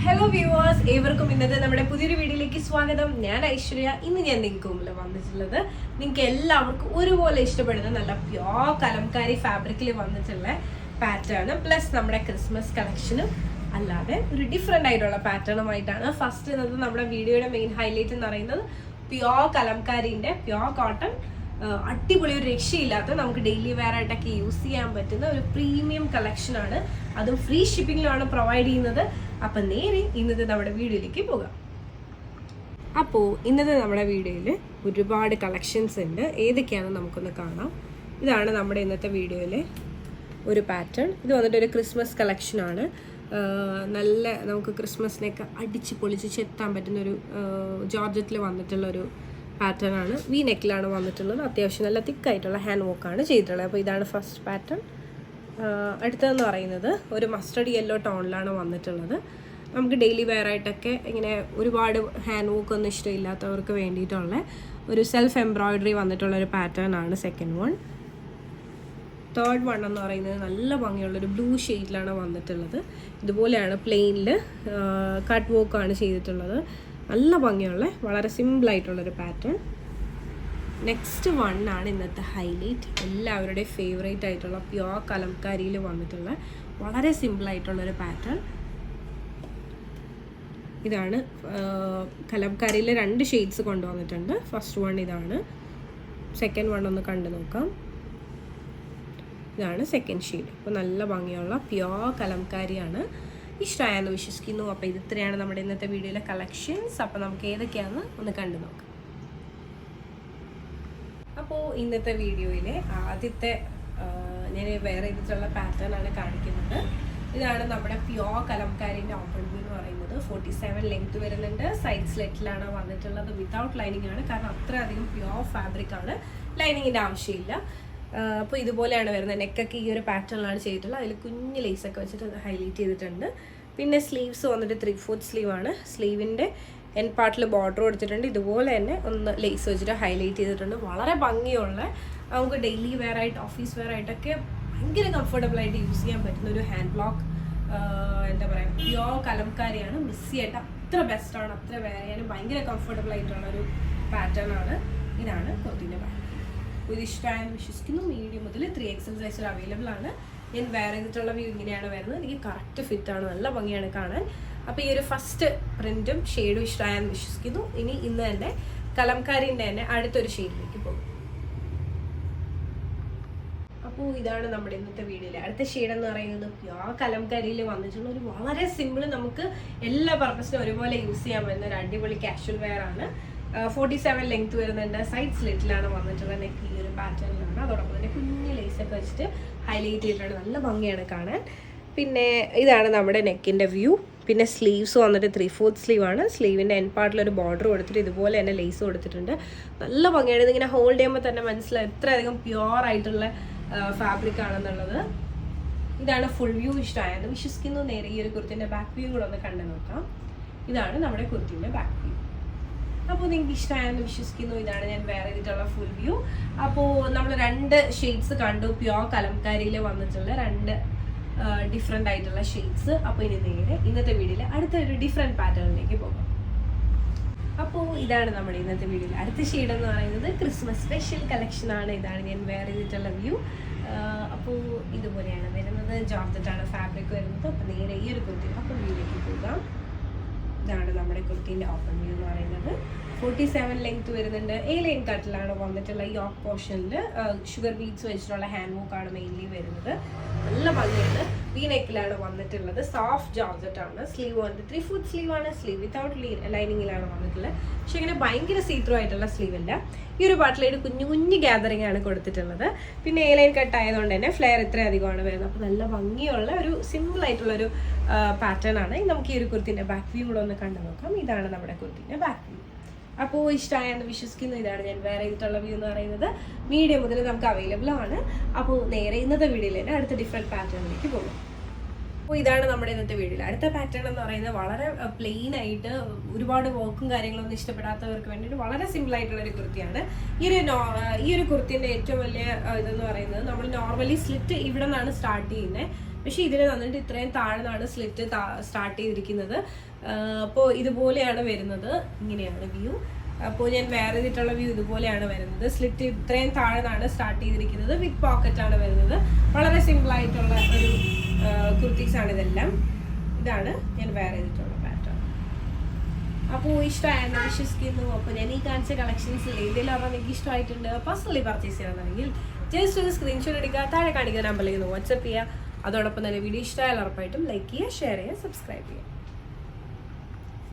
Hello viewers, ഏവർക്കും ഇന്നത്തെ നമ്മുടെ പുതിയൊരു വീഡിയോയിലേക്ക് സ്വാഗതം. ഞാൻ ഐശ്വര്യ. ഇന്ന് ഞാൻ നിങ്ങൾക്ക് മുമ്പിൽ വന്നിട്ടുള്ളത് നിങ്ങൾക്ക് എല്ലാവർക്കും ഒരുപോലെ ഇഷ്ടപ്പെടുന്ന നല്ല പ്യോർ കലംകാരി ഫാബ്രിക്കിൽ വന്നിട്ടുള്ള പാറ്റേൺ പ്ലസ് നമ്മുടെ ക്രിസ്മസ് കളക്ഷനും അല്ലാതെ ഒരു ഡിഫറെൻ്റ് ആയിട്ടുള്ള പാറ്റേണുമായിട്ടാണ്. ഫസ്റ്റ് എന്നത് നമ്മുടെ വീഡിയോയുടെ മെയിൻ ഹൈലൈറ്റ് എന്ന് പറയുന്നത് പ്യോർ കലംകാരിൻ്റെ പ്യോർ കോട്ടൺ, അടിപൊളി ഒരു രക്ഷയില്ലാത്ത നമുക്ക് ഡെയിലി വെയർ ആയിട്ടൊക്കെ യൂസ് ചെയ്യാൻ പറ്റുന്ന ഒരു പ്രീമിയം കളക്ഷനാണ്. അതും ഫ്രീ ഷിപ്പിങ്ങിലാണ് പ്രൊവൈഡ് ചെയ്യുന്നത്. അപ്പം നേരെ ഇന്നത്തെ നമ്മുടെ വീഡിയോയിലേക്ക് പോകാം. അപ്പോൾ ഇന്നത്തെ നമ്മുടെ വീഡിയോയിൽ ഒരുപാട് കളക്ഷൻസ് ഉണ്ട്. ഏതൊക്കെയാണെന്ന് നമുക്കൊന്ന് കാണാം. ഇതാണ് നമ്മുടെ ഇന്നത്തെ വീഡിയോയിലെ ഒരു പാറ്റേൺ. ഇത് വന്നിട്ട് ഒരു ക്രിസ്മസ് കളക്ഷനാണ്. നല്ല നമുക്ക് ക്രിസ്മസിനെയൊക്കെ അടിച്ച് പൊളിച്ച് ചെത്താൻ പറ്റുന്നൊരു ജോർജറ്റിൽ വന്നിട്ടുള്ളൊരു പാറ്റേൺ ആണ്. വി നെക്കിലാണ് വന്നിട്ടുള്ളത്. അത്യാവശ്യം നല്ല തിക്കായിട്ടുള്ള ഹാൻഡ് വർക്കാണ് ചെയ്തിട്ടുള്ളത്. അപ്പോൾ ഇതാണ് ഫസ്റ്റ് പാറ്റേൺ. അടുത്തതെന്ന് പറയുന്നത് ഒരു മസ്റ്റർഡ് യെല്ലോ ടോണിലാണ് വന്നിട്ടുള്ളത്. നമുക്ക് ഡെയിലി വെയർ ആയിട്ടൊക്കെ ഇങ്ങനെ ഒരുപാട് ഹാൻഡ് വർക്ക് ഒന്നും ഇഷ്ടമില്ലാത്തവർക്ക് വേണ്ടിയിട്ടുള്ള ഒരു സെൽഫ് എംബ്രോയിഡറി വന്നിട്ടുള്ളൊരു പാറ്റേൺ ആണ് സെക്കൻഡ് വൺ. തേർഡ് വൺ എന്ന് പറയുന്നത് നല്ല ഭംഗിയുള്ളൊരു ബ്ലൂ ഷെയ്ഡിലാണ് വന്നിട്ടുള്ളത്. ഇതുപോലെയാണ് പ്ലെയിനിൽ കട്ട് വർക്കാണ് ചെയ്തിട്ടുള്ളത്. നല്ല ഭംഗിയുള്ള വളരെ സിമ്പിളായിട്ടുള്ളൊരു പാറ്റേൺ. നെക്സ്റ്റ് വൺ ആണ് ഇന്നത്തെ ഹൈലൈറ്റ്. എല്ലാവരുടെയും ഫേവറേറ്റ് ആയിട്ടുള്ള പ്യോർ കലംകാരിയിൽ വന്നിട്ടുള്ള വളരെ സിമ്പിളായിട്ടുള്ളൊരു പാറ്റേൺ. ഇതാണ് കലംകാരിയിൽ 2 ഷെയ്ഡ്സ് കൊണ്ടുവന്നിട്ടുണ്ട്. ഫസ്റ്റ് വൺ ഇതാണ്. സെക്കൻഡ് വൺ ഒന്ന് കണ്ടു നോക്കാം. ഇതാണ് സെക്കൻഡ് ഷെയ്ഡ്. അപ്പോൾ നല്ല ഭംഗിയുള്ള പ്യോർ കലംകാരിയാണ്. ഇഷ്ടമായെന്ന് വിശ്വസിക്കുന്നു. അപ്പോൾ ഇത് ഇത്രയാണ് നമ്മുടെ ഇന്നത്തെ വീഡിയോയിലെ കളക്ഷൻസ്. അപ്പോൾ നമുക്ക് ഏതൊക്കെയാണെന്ന് ഒന്ന് കണ്ടു നോക്കാം. അപ്പോൾ ഇന്നത്തെ വീഡിയോയിലെ ആദ്യത്തെ ഞാൻ വേറെ ചെയ്തിട്ടുള്ള പാറ്റേൺ ആണ് കാണിക്കുന്നത്. ഇതാണ് നമ്മുടെ പ്യോർ കലംകാരിൻ്റെ ഓപ്പൺ വ്യൂ എന്ന് പറയുന്നത്. 47 ലെങ്ത് വരുന്നുണ്ട്. സൈഡ് സ്ലെറ്റിലാണ് വന്നിട്ടുള്ളത്. വിത്തൗട്ട് ലൈനിങ് ആണ്, കാരണം അത്രയധികം പ്യോർ ഫാബ്രിക് ആണ്. ലൈനിങ്ങിൻ്റെ ആവശ്യമില്ല. അപ്പോൾ ഇതുപോലെയാണ് വരുന്നത്. നെക്കൊക്കെ ഈ ഒരു പാറ്റേണിലാണ് ചെയ്തിട്ടുള്ളത്. അതിൽ കുഞ്ഞ് ലേസൊക്കെ വെച്ചിട്ട് ഹൈലൈറ്റ് ചെയ്തിട്ടുണ്ട്. പിന്നെ സ്ലീവ്സ് വന്നിട്ട് 3/4 സ്ലീവാണ്. സ്ലീവിൻ്റെ എൻ പാർട്ടിൽ ബോർഡർ കൊടുത്തിട്ടുണ്ട്. ഇതുപോലെ തന്നെ ഒന്ന് ലേസ് വെച്ചിട്ട് ഹൈലൈറ്റ് ചെയ്തിട്ടുണ്ട്. വളരെ ഭംഗിയുള്ള, നമുക്ക് ഡെയിലി വെയർ ആയിട്ട് ഓഫീസ് വെയർ ആയിട്ടൊക്കെ ഭയങ്കര കംഫർട്ടബിളായിട്ട് യൂസ് ചെയ്യാൻ പറ്റുന്ന ഒരു ഹാൻഡ് ബ്ലോക്ക്, എന്താ പറയുക, പ്യോർ കലംകാരിയാണ്. മിസ്സി ആയിട്ട് അത്ര ബെസ്റ്റാണ്. അത്ര വെയർ ചെയ്യാനും ഭയങ്കര കംഫർട്ടബിൾ ആയിട്ടുള്ളൊരു പാറ്റേൺ ആണ്. ഇതാണ് കുർത്തിൻ്റെ പാറ്റേൺ. ഇത് ഇഷ്ടമായെന്ന് വിശ്വസിക്കുന്നു. മീഡിയം മുതൽ 3XL സൈസിൽ അവൈലബിൾ ആണ്. ഞാൻ വേറെ ചെയ്തിട്ടുള്ള വ്യൂ ഇങ്ങനെയാണ് വരുന്നത്. എനിക്ക് കറക്റ്റ് ഫിറ്റാണ്. നല്ല ഭംഗിയാണ് കാണാൻ. അപ്പോൾ ഈ ഒരു ഫസ്റ്റ് പ്രിൻറ്റും ഷെയ്ഡും ഇഷ്ടമായെന്ന് വിശ്വസിക്കുന്നു. ഇന്ന് തന്നെ കലംകാരിൻ്റെ തന്നെ അടുത്തൊരു ഷെയ്ഡിലേക്ക് പോകും. അപ്പോൾ ഇതാണ് നമ്മുടെ ഇന്നത്തെ വീഡിയോയിൽ അടുത്ത ഷെയ്ഡ് എന്ന് പറയുന്നത് പ്യോർ കലംകാരിയിൽ വന്നിട്ടുള്ള ഒരു വളരെ സിമ്പിൾ, നമുക്ക് എല്ലാ പർപ്പസിനും ഒരുപോലെ യൂസ് ചെയ്യാൻ പറ്റുന്ന ഒരു അടിപൊളി കാഷ്വൽ വെയർ ആണ്. 47 ലെങ്ത് വരുന്നുണ്ട്. സൈഡ് സ്ലിറ്റിലാണ് വന്നിട്ടുള്ളത്. നെക്ക് ഈ ഒരു പാറ്റേണിലാണ്. അതോടൊപ്പം തന്നെ കുഞ്ഞ് ലേസൊക്കെ വെച്ചിട്ട് ഹൈലൈറ്റ് ചെയ്തിട്ടുണ്ട്. നല്ല ഭംഗിയാണ് കാണാൻ. പിന്നെ ഇതാണ് നമ്മുടെ നെക്കിൻ്റെ വ്യൂ. പിന്നെ സ്ലീവ്സ് വന്നിട്ട് 3/4 സ്ലീവാണ്. സ്ലീവിൻ്റെ എൻ പാർട്ടിലൊരു ബോർഡർ കൊടുത്തിട്ട് ഇതുപോലെ തന്നെ ലേസ് കൊടുത്തിട്ടുണ്ട്. നല്ല ഭംഗിയാണ്. ഇതിങ്ങനെ ഹോൾഡ് ചെയ്യുമ്പോൾ തന്നെ മനസ്സിലാവും എത്രയധികം പ്യോർ ആയിട്ടുള്ള ഫാബ്രിക് ആണെന്നുള്ളത്. ഇതാണ് ഫുൾ വ്യൂ. ഇഷ്ടമായത് വിശ്വസിക്കുന്നു. നേരെ ഈ ഒരു കുർത്തിൻ്റെ ബാക്ക് വ്യൂ കൂടെ ഒന്ന് കണ്ടു നോക്കാം. ഇതാണ് നമ്മുടെ കുർത്തിൻ്റെ ബാക്ക് വ്യൂ. അപ്പോൾ നിങ്ങൾക്ക് ഇഷ്ടമായെന്ന് വിശ്വസിക്കുന്നു. ഇതാണ് ഞാൻ വേറെ ചെയ്തിട്ടുള്ള ഫുൾ വ്യൂ. അപ്പോൾ നമ്മൾ 2 ഷെയ്ഡ്സ് കണ്ടു. പ്യോർ കലംകാരിയിൽ വന്നിട്ടുള്ള 2 ഡിഫറെൻ്റ് ആയിട്ടുള്ള ഷെയ്ഡ്സ്. അപ്പോൾ ഇനി നേരെ ഇന്നത്തെ വീഡിയോയിൽ അടുത്തൊരു ഡിഫറെൻറ്റ് പാറ്റേണിലേക്ക് പോകാം. അപ്പോൾ ഇതാണ് നമ്മുടെ ഇന്നത്തെ വീഡിയോയിൽ അടുത്ത ഷെയ്ഡ് എന്ന് പറയുന്നത് ക്രിസ്മസ് സ്പെഷ്യൽ കളക്ഷനാണ്. ഇതാണ് ഞാൻ വേറെ ചെയ്തിട്ടുള്ള വ്യൂ. അപ്പോൾ ഇതുപോലെയാണ് വരുന്നത്. ജോർജറ്റാണ് ഫാബ്രിക് വരുന്നത്. അപ്പോൾ നേരെ ഈ ഒരു കുർത്തി അപ്പോൾ വ്യൂയിലേക്ക് പോകാം. ഇതാണ് നമ്മുടെ കുർത്തിൻ്റെ ഓപ്പൺ വ്യൂ എന്ന് പറയുന്നത്. 47 ലെങ്ത് വരുന്നുണ്ട്. ലൈൻ കട്ടിലാണ് വന്നിട്ടുള്ള. യോക്ക് പോർഷനിൽ ഷുഗർ ബീഡ്സ് വെച്ചിട്ടുള്ള ഹാൻഡ് വർക്കാണ് മെയിൻലി വരുന്നത്. നല്ല ഭംഗിയാണ്. വി നെക്കിലാണ് വന്നിട്ടുള്ളത്. സോഫ്റ്റ് ജോർജറ്റ് ആണ്. സ്ലീവ് വന്നിട്ട് 3/4 സ്ലീവാണ്. സ്ലീവ് വിത്തൗട്ട് ലൈനിങ്ങിലാണ് വന്നിട്ടുള്ളത്. പക്ഷെ ഇങ്ങനെ ഭയങ്കര സീത്രൂ ആയിട്ടുള്ള സ്ലീവല്ല. ഈ ഒരു പാട്ടിലായിട്ട് കുഞ്ഞു ഗ്യാതറിംഗ് ആണ് കൊടുത്തിട്ടുള്ളത്. പിന്നെ ലൈൻ കട്ട് ആയതുകൊണ്ട് തന്നെ ഫ്ലെയർ ഇത്ര അധികമാണ് വരുന്നത്. അപ്പോൾ നല്ല ഭംഗിയുള്ള ഒരു സിമ്പിൾ ആയിട്ടുള്ളൊരു പാറ്റേൺ ആണ്. നമുക്ക് ഈ ഒരു കുർത്തിൻ്റെ ബാക്ക് വ്യൂ കൂടെ ഒന്ന് കണ്ടു നോക്കാം. ഇതാണ് നമ്മുടെ കുർത്തിൻ്റെ ബാക്ക് വ്യൂ. അപ്പോൾ ഇഷ്ടമായെന്ന് വിശ്വസിക്കുന്നു. ഇതാണ് ഞാൻ വേറെ ചെയ്തിട്ടുള്ള വ്യൂ എന്ന് പറയുന്നത്. മീഡിയം മുതൽ നമുക്ക് അവൈലബിൾ ആണ്. അപ്പോൾ നേരെ ഇന്നത്തെ വീഡിയോയിൽ തന്നെ അടുത്ത ഡിഫറെൻറ്റ് പാറ്റേണിലേക്ക് പോകും. അപ്പോൾ ഇതാണ് നമ്മുടെ ഇന്നത്തെ വീഡിയോയിൽ അടുത്ത പാറ്റേൺ എന്ന് പറയുന്നത് വളരെ പ്ലെയിൻ ആയിട്ട് ഒരുപാട് വർക്കും കാര്യങ്ങളൊന്നും ഇഷ്ടപ്പെടാത്തവർക്ക് വേണ്ടിയിട്ട് വളരെ സിമ്പിൾ ആയിട്ടുള്ളൊരു കുർത്തിയാണ്. ഈ ഒരു കുർത്തിൻ്റെ ഏറ്റവും വലിയ ഇതെന്ന് പറയുന്നത് നമ്മൾ നോർമലി സ്ലിറ്റ് ഇവിടെ നിന്നാണ് സ്റ്റാർട്ട് ചെയ്യുന്നത്. പക്ഷെ ഇതിൽ വന്നിട്ട് ഇത്രയും താഴ്ന്നാണ് സ്ലിറ്റ് സ്റ്റാർട്ട് ചെയ്തിരിക്കുന്നത്. അപ്പോൾ ഇതുപോലെയാണ് വരുന്നത്, ഇങ്ങനെയാണ് വ്യൂ. അപ്പോൾ ഞാൻ വേറെ ചെയ്തിട്ടുള്ള വ്യൂ ഇതുപോലെയാണ് വരുന്നത്. സ്ലിറ്റ് ഇത്രയും താഴ്ന്നാണ് സ്റ്റാർട്ട് ചെയ്തിരിക്കുന്നത്. വിത്ത് പോക്കറ്റ് ആണ് വരുന്നത്. വളരെ സിമ്പിൾ ആയിട്ടുള്ള ഒരു കുർത്തീസാണ് ഇതെല്ലാം. ഇതാണ് ഞാൻ വേറെ ചെയ്തിട്ടുള്ള പാറ്റേൺ. അപ്പോൾ ഇഷ്ടമായെന്ന് വിശ്വസിക്കുന്നു. അപ്പോൾ ഞാൻ ഈ കാണിച്ച കളക്ഷൻസിൽ ഏതെങ്കിലും ഒരെണ്ണം എനിക്ക് ഇഷ്ടമായിട്ടുണ്ട്, പേഴ്സണലി പർച്ചേസ് ചെയ്യണമെങ്കിൽ ജസ്റ്റ് ഒരു സ്ക്രീൻഷോട്ട് എടുക്കുക, താഴെ കാണിക്കുന്ന നമ്പറിലേക്ക് വാട്സപ്പ് ചെയ്യുക. അതോടൊപ്പം തന്നെ വീഡിയോ ഇഷ്ടമായാൽ ഉറപ്പായിട്ടും ലൈക്ക് ചെയ്യുക, ഷെയർ ചെയ്യുക, സബ്സ്ക്രൈബ് ചെയ്യുക.